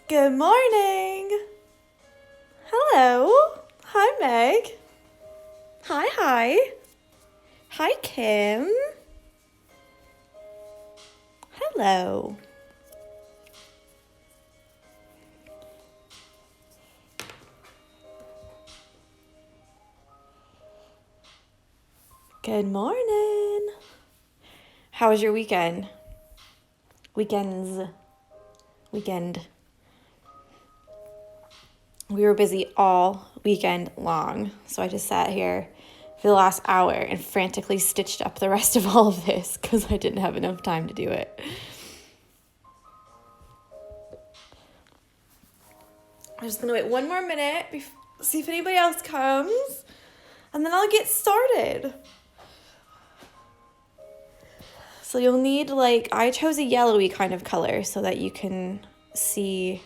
Good morning. Hello. Hi, Meg. Hi. Hi, Kim. Hello. Good morning. How was your weekend? Weekend. We were busy all weekend long, so I just sat here for the last hour and frantically stitched up the rest of all of this because I didn't have enough time to do it. I'm just gonna wait one more minute, see if anybody else comes, and then I'll get started. So you'll need, I chose a yellowy kind of color so that you can see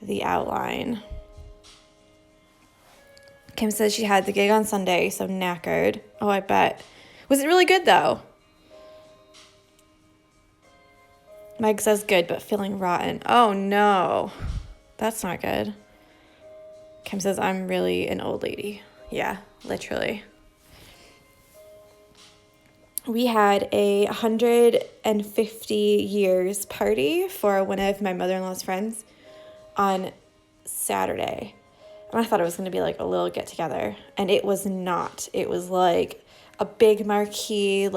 the outline. Kim says she had the gig on Sunday, so knackered. Oh, I bet. Was it really good, though? Meg says good, but feeling rotten. Oh, no. That's not good. Kim says I'm really an old lady. Yeah, literally. We had a 150 years party for one of my mother-in-law's friends on Saturday. And I thought it was going to be a little get-together. And it was not. It was a big marquee,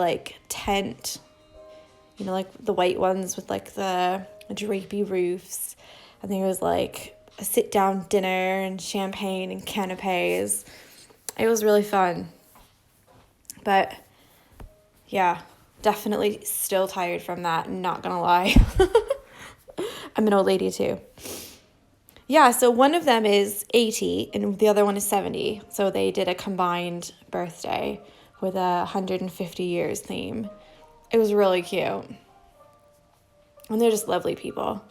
tent. The white ones with the drapey roofs. And there was a sit-down dinner and champagne and canapes. It was really fun. But yeah, definitely still tired from that, not gonna lie. I'm an old lady too. Yeah, so one of them is 80 and the other one is 70. So they did a combined birthday with a 150 years theme. It was really cute. And they're just lovely people. All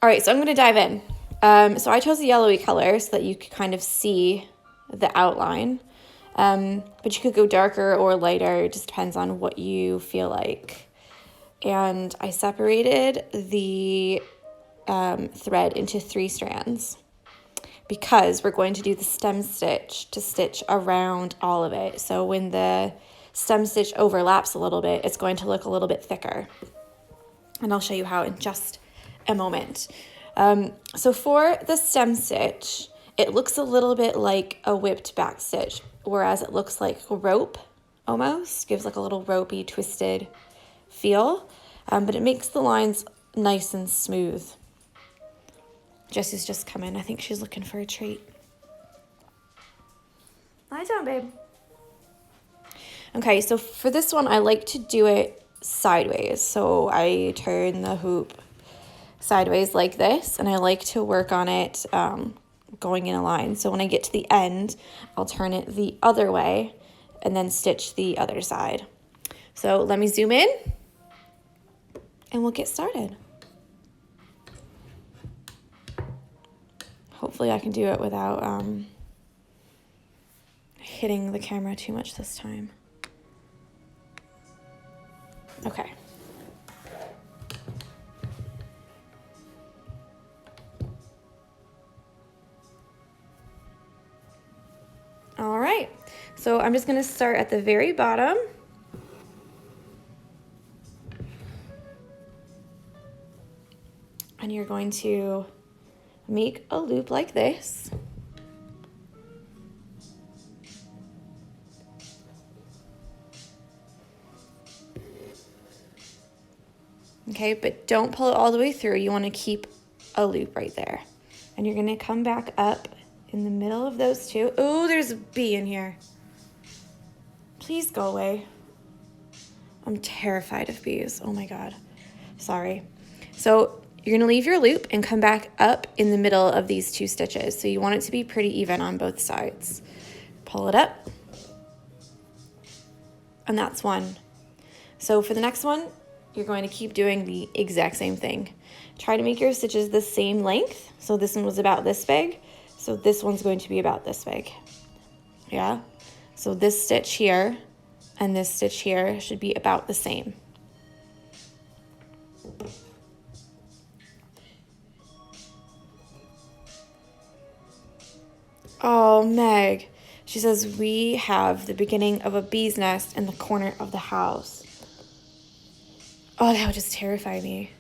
right, so I'm gonna dive in. So I chose a yellowy color so that you could kind of see the outline. But you could go darker or lighter. It just depends on what you feel like. And I separated the thread into 3 strands because we're going to do the stem stitch to stitch around all of it. So when the stem stitch overlaps a little bit, it's going to look a little bit thicker. And I'll show you how in just a moment. So for the stem stitch, it looks a little bit like a whipped back stitch, whereas it looks like rope almost, gives a little ropey, twisted feel, but it makes the lines nice and smooth. Jessie's just come in. I think she's looking for a treat. Lie down, babe. Okay, so for this one, I like to do it sideways. So I turn the hoop sideways like this, and I like to work on it going in a line. So when I get to the end, I'll turn it the other way and then stitch the other side. So let me zoom in and we'll get started. Hopefully I can do it without hitting the camera too much this time. Okay. All right, so I'm just going to start at the very bottom. And you're going to make a loop like this. Okay, but don't pull it all the way through. You want to keep a loop right there. And you're going to come back up in the middle of those two. Oh, there's a bee in here. Please go away. I'm terrified of bees. Oh my God. Sorry. So you're going to leave your loop and come back up in the middle of these 2 stitches. So you want it to be pretty even on both sides. Pull it up. And that's one. So for the next one, you're going to keep doing the exact same thing. Try to make your stitches the same length. So this one was about this big. So this one's going to be about this big. Yeah. So this stitch here and this stitch here should be about the same. Oh, Meg. She says, we have the beginning of a bee's nest in the corner of the house. Oh, that would just terrify me.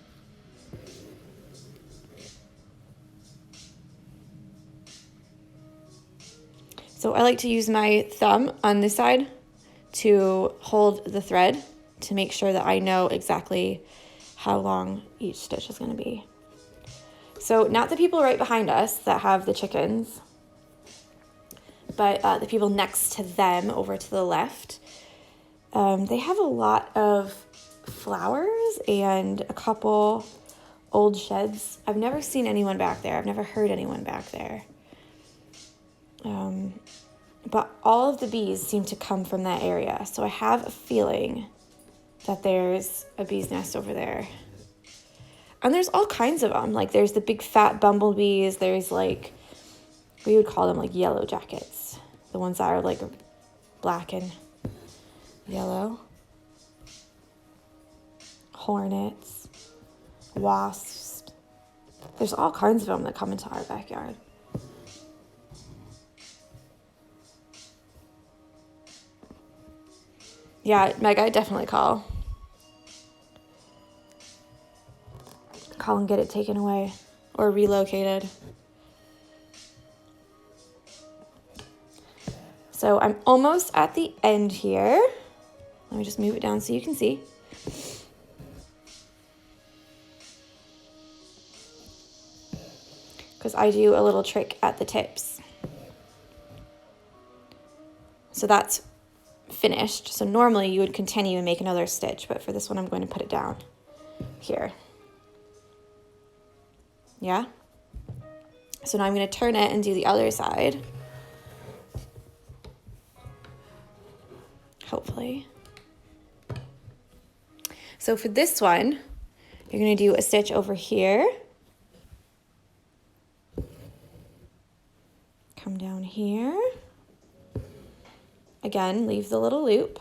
So I like to use my thumb on this side to hold the thread to make sure that I know exactly how long each stitch is going to be. So not the people right behind us that have the chickens, but the people next to them over to the left. They have a lot of flowers and a couple old sheds. I've never seen anyone back there. I've never heard anyone back there. But all of the bees seem to come from that area. So I have a feeling that there's a bee's nest over there. And there's all kinds of them. Like there's the big fat bumblebees. There's like, we would call them like yellow jackets. The ones that are like black and yellow. Hornets, wasps. There's all kinds of them that come into our backyard. Yeah, Meg, I'd definitely call and get it taken away or relocated. So I'm almost at the end here. Let me just move it down so you can see. Because I do a little trick at the tips. So that's finished. So normally you would continue and make another stitch, but for this one I'm going to put it down here. Yeah? So now I'm going to turn it and do the other side. Hopefully. So for this one, you're going to do a stitch over here. Come down here. Again, leave the little loop.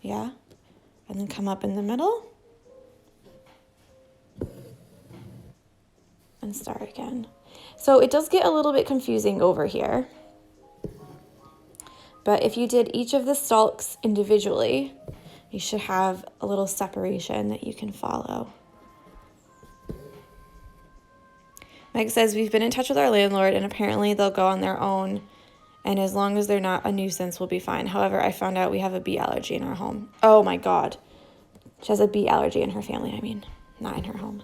Yeah. And then come up in the middle. And start again. So it does get a little bit confusing over here. But if you did each of the stalks individually, you should have a little separation that you can follow. Meg says, we've been in touch with our landlord and apparently they'll go on their own. And as long as they're not a nuisance, we'll be fine. However, I found out we have a bee allergy in our home. Oh my God. She has a bee allergy in her family, I mean, not in her home.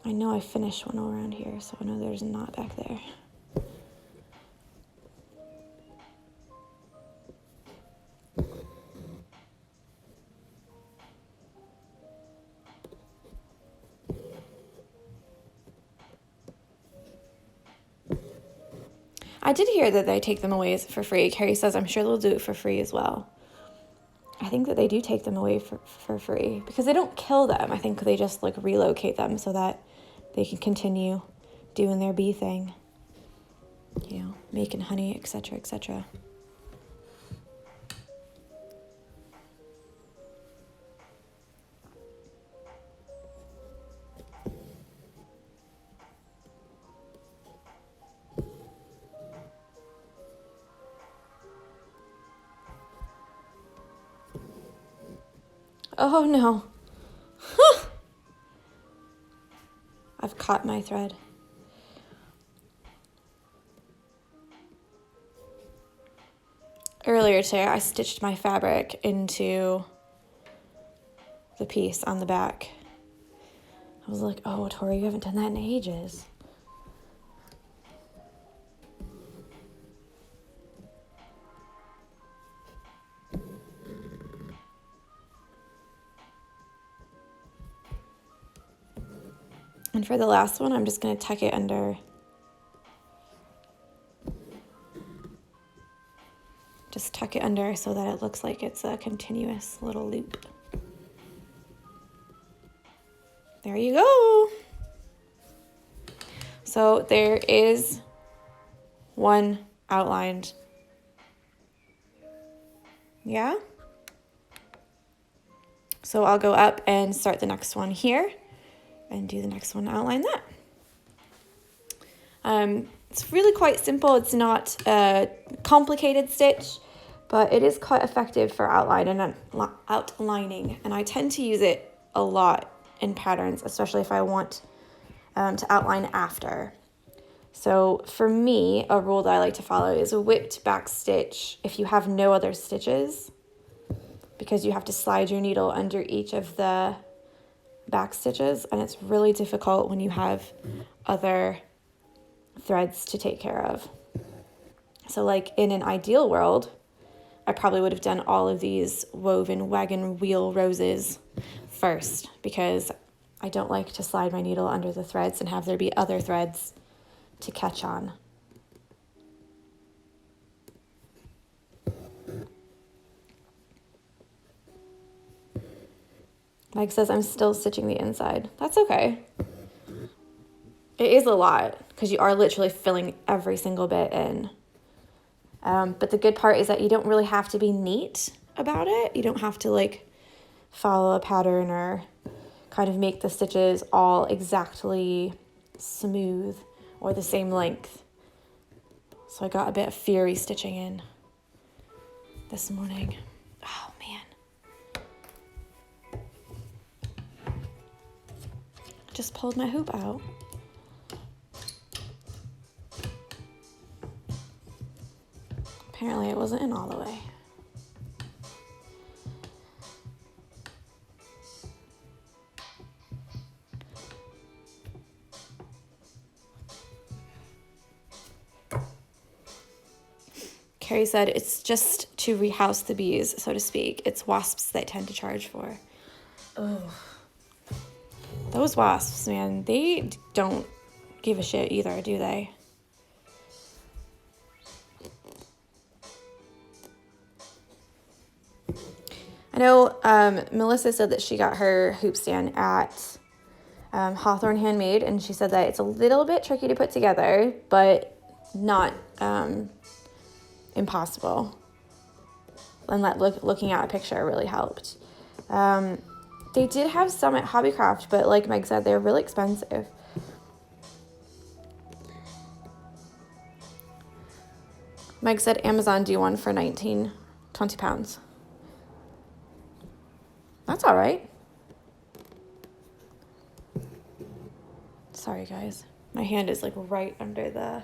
I know I finished one around here, so I know there's not back there. I did hear that they take them away for free. Carrie says, I'm sure they'll do it for free as well. I think that they do take them away for free because they don't kill them. I think they just like relocate them so that they can continue doing their bee thing, you know, making honey, etc., etc. Oh no. I've caught my thread. Earlier today, I stitched my fabric into the piece on the back. I was like, oh, Tori, you haven't done that in ages. And for the last one, I'm just going to tuck it under. Just tuck it under so that it looks like it's a continuous little loop. There you go. So there is one outlined. Yeah? So I'll go up and start the next one here and do the next one, outline that. It's really quite simple. It's not a complicated stitch, but it is quite effective for outlining, and I tend to use it a lot in patterns, especially if I want to outline after. So for me, a rule that I like to follow is a whipped back stitch if you have no other stitches, because you have to slide your needle under each of the back stitches, and it's really difficult when you have other threads to take care of. So like in an ideal world, I probably would have done all of these woven wagon wheel roses first, because I don't like to slide my needle under the threads and have there be other threads to catch on. Mike says I'm still stitching the inside. That's okay. It is a lot because you are literally filling every single bit in. But the good part is that you don't really have to be neat about it. You don't have to like follow a pattern or kind of make the stitches all exactly smooth or the same length. So I got a bit of fury stitching in this morning. Oh man. Just pulled my hoop out. Apparently it wasn't in all the way. Carrie said it's just to rehouse the bees, so to speak. It's wasps they tend to charge for. Oh, those wasps, man, they don't give a shit either, do they? I know Melissa said that she got her hoop stand at Hawthorne Handmade, and she said that it's a little bit tricky to put together, but not impossible. And that looking at a picture really helped. They did have some at Hobbycraft, but like Meg said, they're really expensive. Meg said Amazon do one for 20 pounds. That's all right. Sorry, guys. My hand is like right under the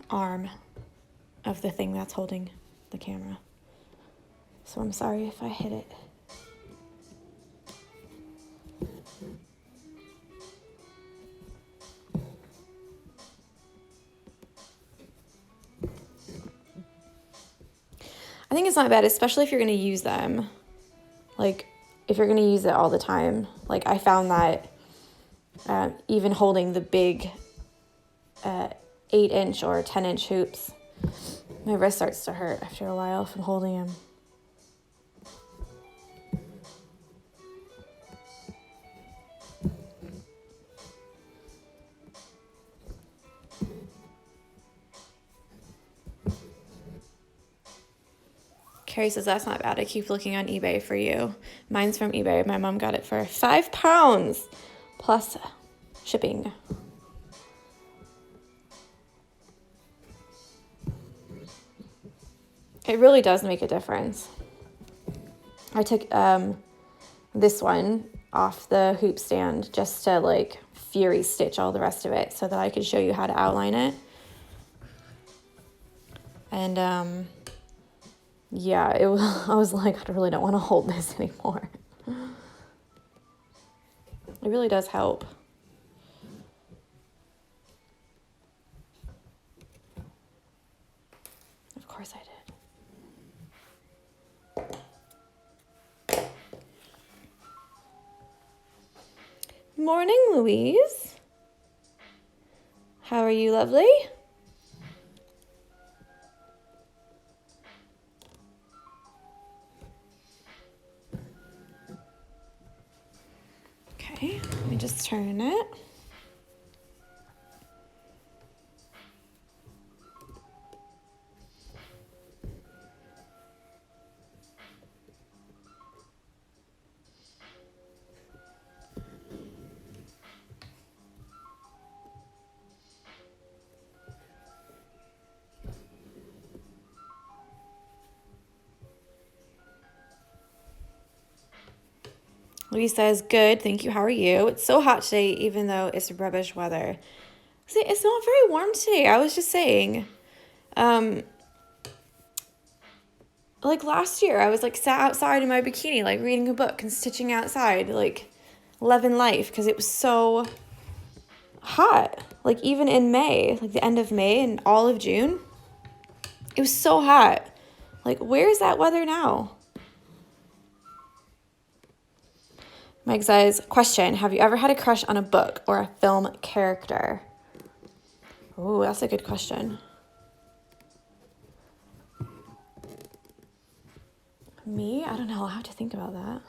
arm of the thing that's holding the camera. So I'm sorry if I hit it. I think it's not bad, especially if you're going to use them. Like, if you're going to use it all the time. Like, I found that even holding the big 8-inch or 10-inch hoops, my wrist starts to hurt after a while from holding them. Carrie says, that's not bad. I keep looking on eBay for you. Mine's from eBay. My mom got it for £5 plus shipping. It really does make a difference. I took this one off the hoop stand just to like fury stitch all the rest of it so that I could show you how to outline it. And yeah, I was like, I really don't want to hold this anymore. It really does help. Of course I did. Morning, Louise. How are you, lovely? Okay, let me just turn it. Louise says, good, thank you. How are you? It's so hot today, even though it's rubbish weather. See, it's not very warm today. I was just saying. Like last year, I was like sat outside in my bikini, like reading a book and stitching outside, like loving life, because it was so hot. Like even in May, like the end of May and all of June, it was so hot. Like, where's that weather now? Mike says, question, have you ever had a crush on a book or a film character? Oh, that's a good question. Me? I don't know. I'll have to think about that.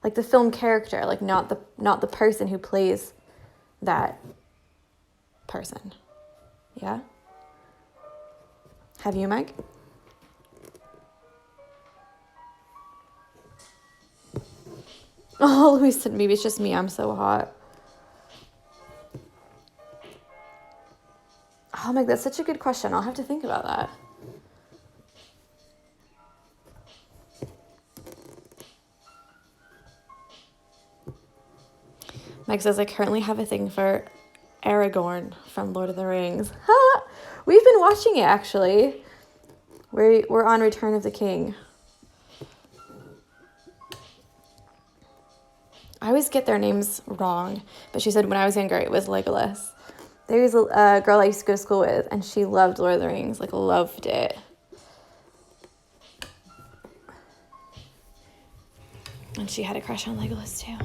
Like the film character, like not the person who plays that person. Yeah? Have you, Mike? Oh, Louise said maybe it's just me. I'm so hot. Oh, Mike, that's such a good question. I'll have to think about that. Mike says, I currently have a thing for Aragorn from Lord of the Rings. We've been watching it, actually. We're on Return of the King. I always get their names wrong, but she said when I was younger, it was Legolas. There's a girl I used to go to school with, and she loved Lord of the Rings, like loved it. And she had a crush on Legolas, too.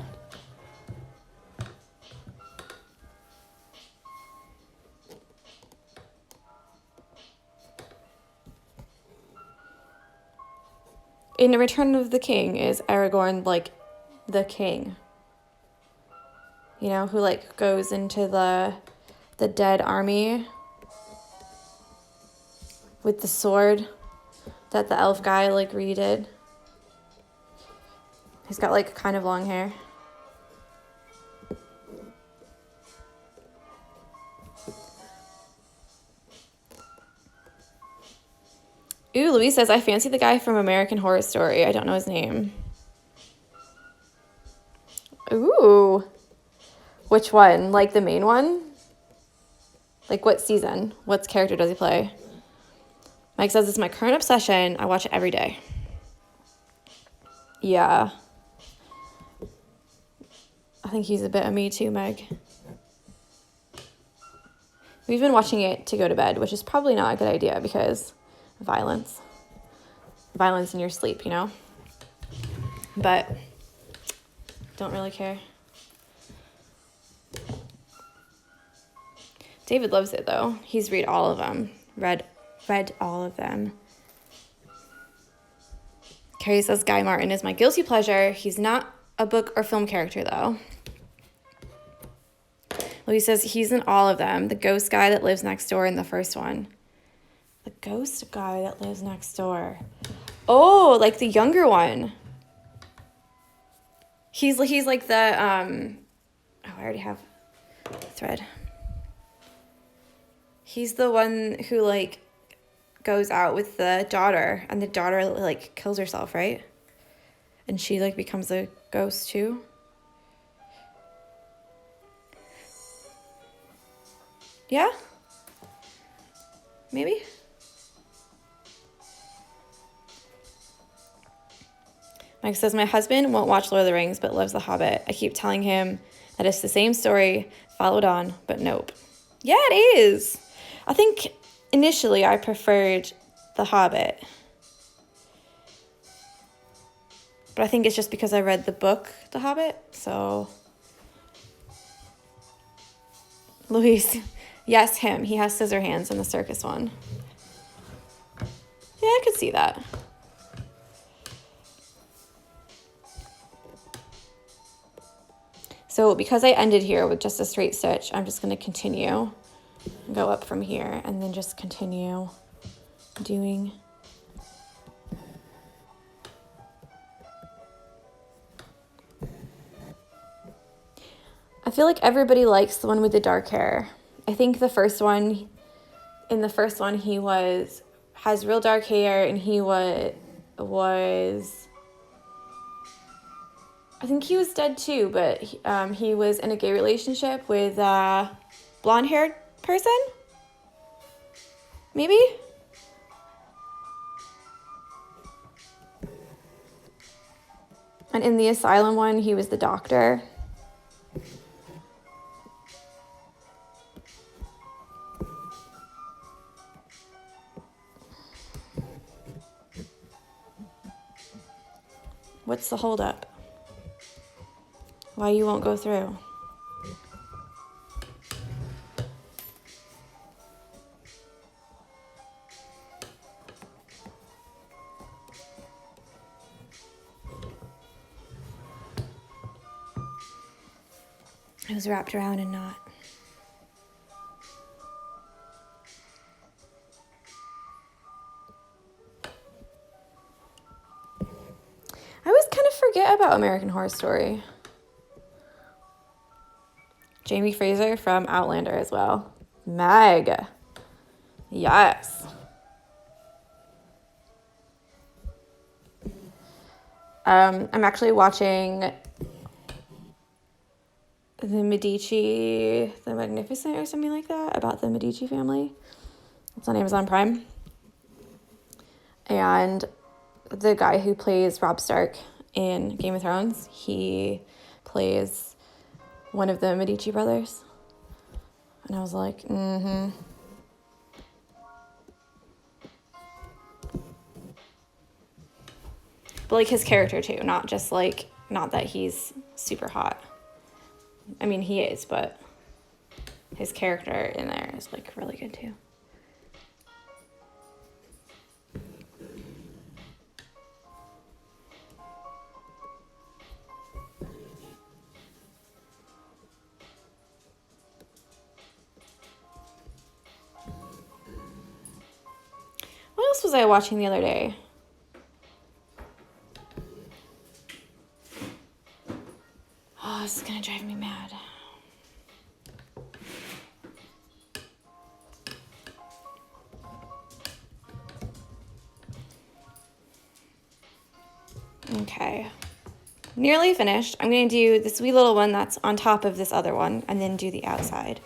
In Return of the King, is Aragorn, like, the king? You know, who, like, goes into the dead army with the sword that the elf guy, like, redid. He's got, like, kind of long hair. Ooh, Louise says, I fancy the guy from American Horror Story. I don't know his name. Ooh. Which one? Like the main one? Like what season? What character does he play? Mike says, it's my current obsession. I watch it every day. Yeah. I think he's a bit of me too, Meg. We've been watching it to go to bed, which is probably not a good idea because violence in your sleep, you know, but don't really care. David loves it though. He's read all of them. Read all of them. Carrie says Guy Martin is my guilty pleasure. He's not a book or film character though. Louise says he's in all of them. The ghost guy that lives next door in the first one. The ghost guy that lives next door. Oh, like the younger one. He's like the, oh, I already have the thread. He's the one who, like, goes out with the daughter, and the daughter, like, kills herself, right? And she, like, becomes a ghost, too. Yeah? Maybe? Mike says, my husband won't watch Lord of the Rings, but loves The Hobbit. I keep telling him that it's the same story, followed on, but nope. Yeah, it is. I think initially I preferred The Hobbit. But I think it's just because I read the book, The Hobbit, so... Luis, yes, him. He has scissor hands in the circus one. Yeah, I could see that. So because I ended here with just a straight stitch, I'm just going to continue, go up from here, and then just continue doing. I feel like everybody likes the one with the dark hair. I think the first one, in the first one, he has real dark hair, and he was, I think he was dead too, but he was in a gay relationship with a blonde-haired person? Maybe? And in the asylum one, he was the doctor. What's the holdup? Why you won't go through? It was wrapped around a knot. I always kind of forget about American Horror Story. Jamie Fraser from Outlander as well. Meg. Yes. I'm actually watching the Medici, the Magnificent or something like that, about the Medici family. It's on Amazon Prime. And the guy who plays Robb Stark in Game of Thrones, he plays one of the Medici brothers. And I was like, mm-hmm. But like his character too, not that he's super hot. I mean, he is, but his character in there is like really good too. What else was I watching the other day? Oh, this is gonna drive me mad. Okay. Nearly finished. I'm gonna do this wee little one that's on top of this other one and then do the outside.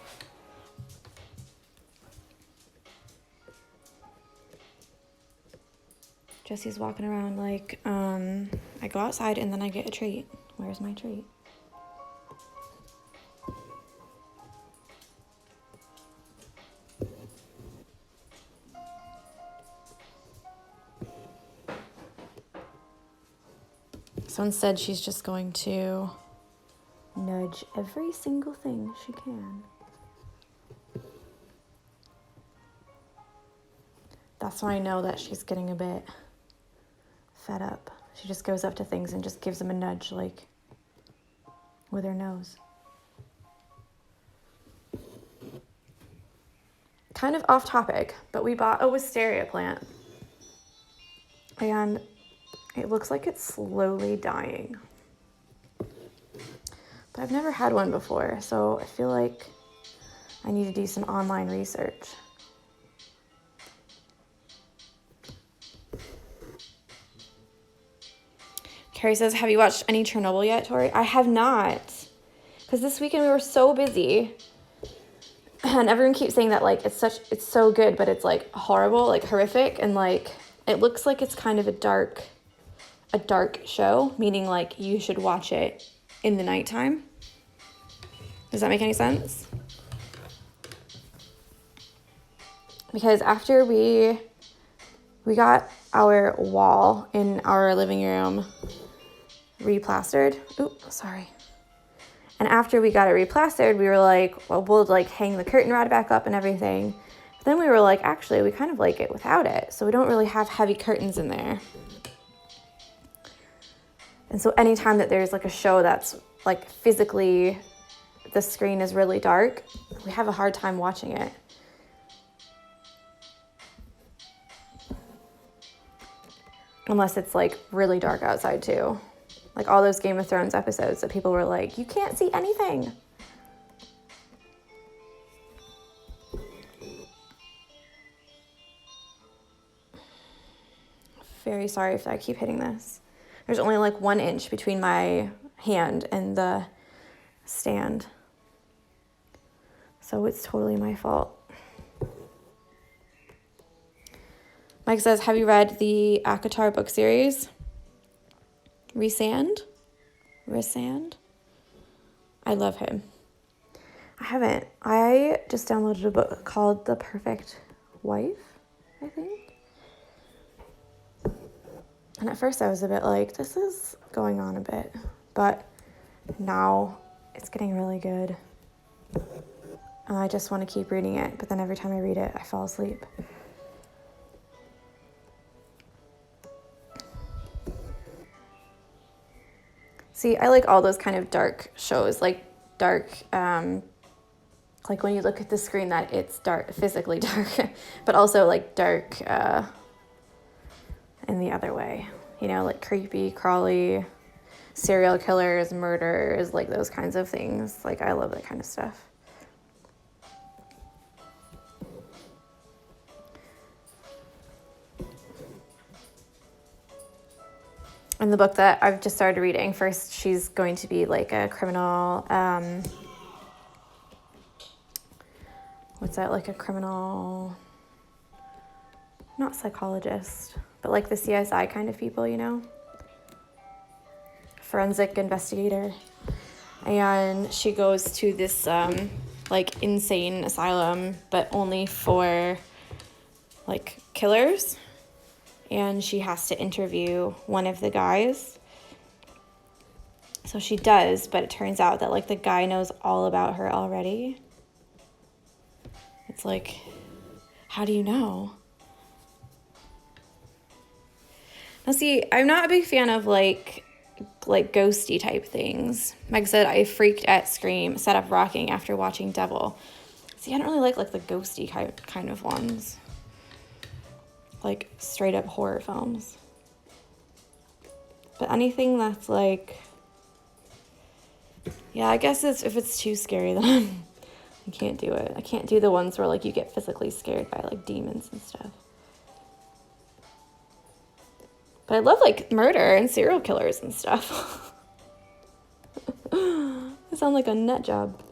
Jesse's walking around like, I go outside and then I get a treat. Where's my treat? Someone said she's just going to nudge every single thing she can. That's when I know that she's getting a bit fed up. She just goes up to things and just gives them a nudge, like, with her nose. Kind of off topic, but we bought a wisteria plant. And it looks like it's slowly dying. But I've never had one before, so I feel like I need to do some online research. Carrie says, have you watched any Chernobyl yet, Tori? I have not. Because this weekend we were so busy. And everyone keeps saying that, like, it's so good, but it's, like, horrible, like, horrific. And, like, it looks like it's kind of a dark show, meaning, like, you should watch it in the nighttime. Does that make any sense? Because after we got our wall in our living room replastered. Oops, sorry. And after we got it replastered, we were like, well, we'll like hang the curtain rod back up and everything. But then we were like, actually, we kind of like it without it. So we don't really have heavy curtains in there. And so anytime that there's like a show that's like physically, the screen is really dark, we have a hard time watching it. Unless it's like really dark outside too. Like all those Game of Thrones episodes that people were like, you can't see anything. Very sorry if I keep hitting this. There's only like 1 inch between my hand in the stand. So it's totally my fault. Mike says, have you read the Akatar book series? Rysand? I love him. I haven't. I just downloaded a book called The Perfect Wife, I think. And at first I was a bit like, this is going on a bit. But now it's getting really good. And I just want to keep reading it. But then every time I read it, I fall asleep. See, I like all those kind of dark shows, like dark, like when you look at the screen that it's dark, physically dark, but also like dark in the other way, you know, like creepy, crawly, serial killers, murders, like those kinds of things. Like I love that kind of stuff. In the book that I've just started reading, first she's going to be like a criminal, like a criminal, not psychologist, but like the CSI kind of people, you know? Forensic investigator. And she goes to this like insane asylum, but only for like killers. And she has to interview one of the guys. So she does, but it turns out that like the guy knows all about her already. It's like, how do you know? Now see, I'm not a big fan of like ghosty type things. Meg said I freaked at Scream, set up rocking after watching Devil. See, I don't really like the ghosty kind of ones. Like straight up horror films. But anything that's like, yeah, I guess if it's too scary, then I can't do it. I can't do the ones where like you get physically scared by like demons and stuff. But I love like murder and serial killers and stuff. I sound like a nut job.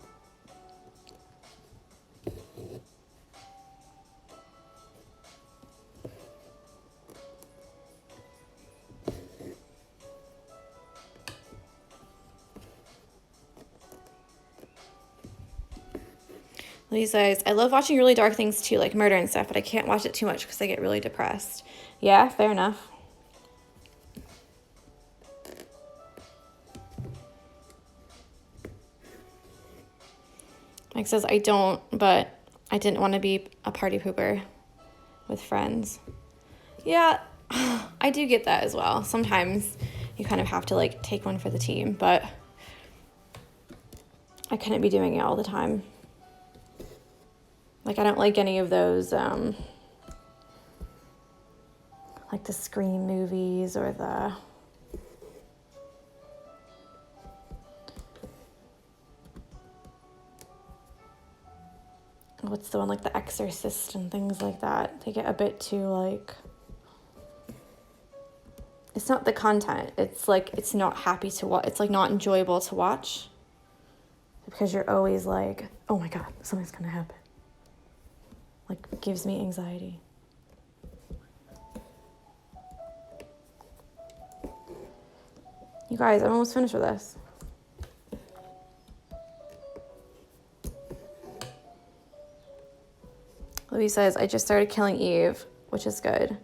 Lee says, I love watching really dark things too, like murder and stuff, but I can't watch it too much because I get really depressed. Yeah, fair enough. Mike says, I don't, but I didn't want to be a party pooper with friends. Yeah, I do get that as well. Sometimes you kind of have to like take one for the team, but I couldn't be doing it all the time. Like I don't like any of those like the Scream movies or the what's the one like The Exorcist and things like that. They get a bit too like, it's not the content, it's like it's not happy to watch, it's like not enjoyable to watch because you're always like, oh my god, something's gonna happen. Like it gives me anxiety. You guys, I'm almost finished with this. Louise says, I just started Killing Eve, which is good.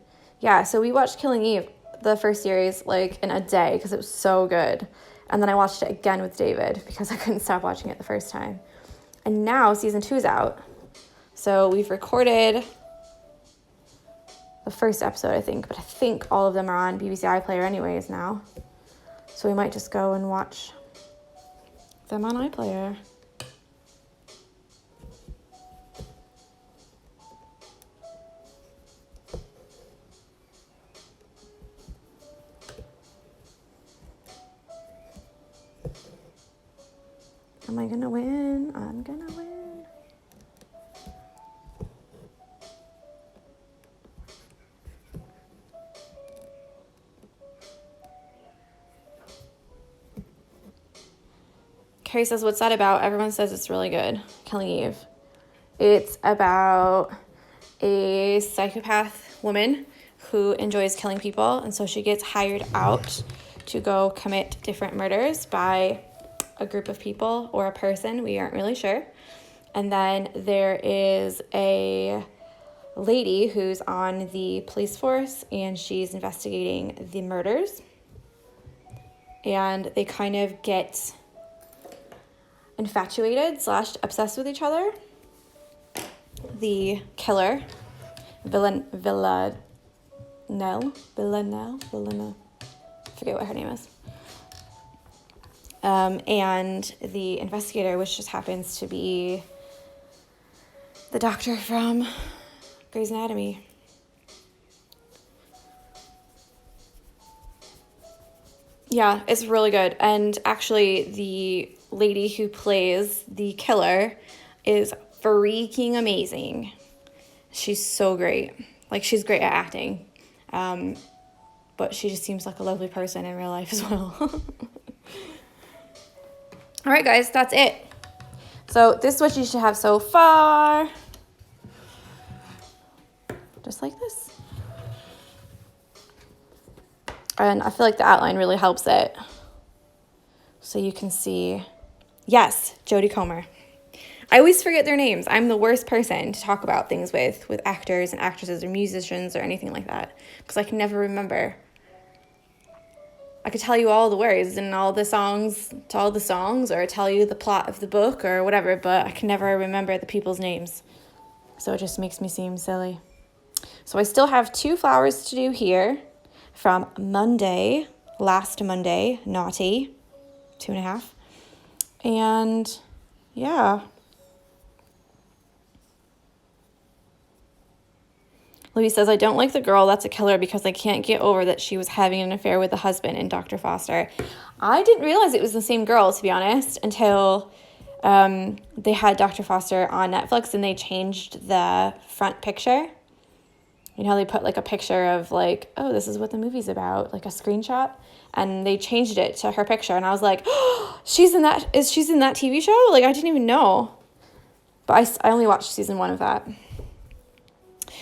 Yeah, so we watched Killing Eve, the first series, like in a day because it was so good. And then I watched it again with David because I couldn't stop watching it the first time. And now season 2 is out. So we've recorded the first episode, I think, but I think all of them are on BBC iPlayer anyways now. So we might just go and watch them on iPlayer. Am I gonna win? I'm gonna win. Carrie says, what's that about? Everyone says it's really good. Killing Eve. It's about a psychopath woman who enjoys killing people, and so she gets hired out to go commit different murders by a group of people or a person. We aren't really sure. And then there is a lady who's on the police force, and she's investigating the murders. And they kind of get infatuated / obsessed with each other. The killer, Villanelle, forget what her name is. And the investigator, which just happens to be the doctor from Grey's Anatomy. Yeah, it's really good. And actually, the lady who plays the killer is freaking amazing. She's so great. Like, she's great at acting. But she just seems like a lovely person in real life as well. All right, guys, that's it. So this is what you should have so far. Just like this. And I feel like the outline really helps it. So you can see, yes, Jodie Comer. I always forget their names. I'm the worst person to talk about things with actors and actresses or musicians or anything like that, because I can never remember. I could tell you all the words and all the songs to all the songs, or tell you the plot of the book or whatever, but I can never remember the people's names. So it just makes me seem silly. So I still have 2 flowers to do here from Monday, last Monday, naughty, 2.5. And yeah. Louise says, I don't like the girl that's a killer because I can't get over that she was having an affair with the husband in Dr. Foster. I didn't realize it was the same girl, to be honest, until they had Dr. Foster on Netflix and they changed the front picture. You know how they put like a picture of like, oh, this is what the movie's about, like a screenshot, and they changed it to her picture, and I was like, oh, she's in that TV show? Like, I didn't even know. But I only watched season 1 of that.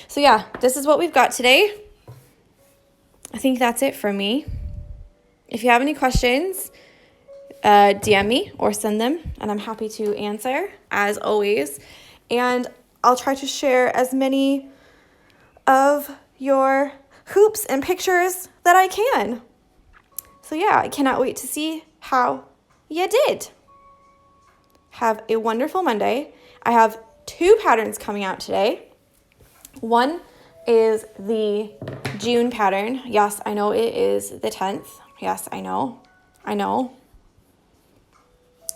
So yeah, this is what we've got today. I think that's it from me. If you have any questions, DM me or send them, and I'm happy to answer, as always. And I'll try to share as many of your hoops and pictures that I can. So yeah, I cannot wait to see how you did. Have a wonderful Monday. I have 2 patterns coming out today. One is the June pattern. Yes, I know it is the 10th. Yes, I know.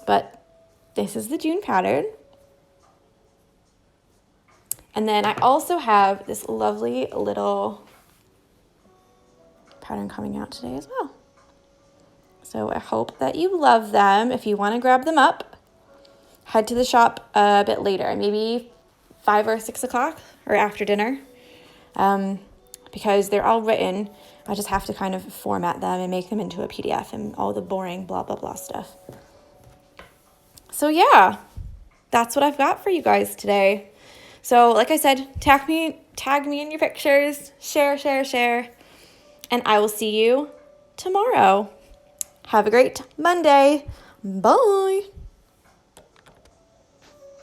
But this is the June pattern. And then I also have this lovely little pattern coming out today as well. So I hope that you love them. If you want to grab them up, head to the shop a bit later, maybe 5 or 6 o'clock or after dinner, because they're all written. I just have to kind of format them and make them into a PDF and all the boring blah, blah, blah stuff. So yeah, that's what I've got for you guys today. So like I said, tag me in your pictures, share, and I will see you tomorrow. Have a great Monday. Bye.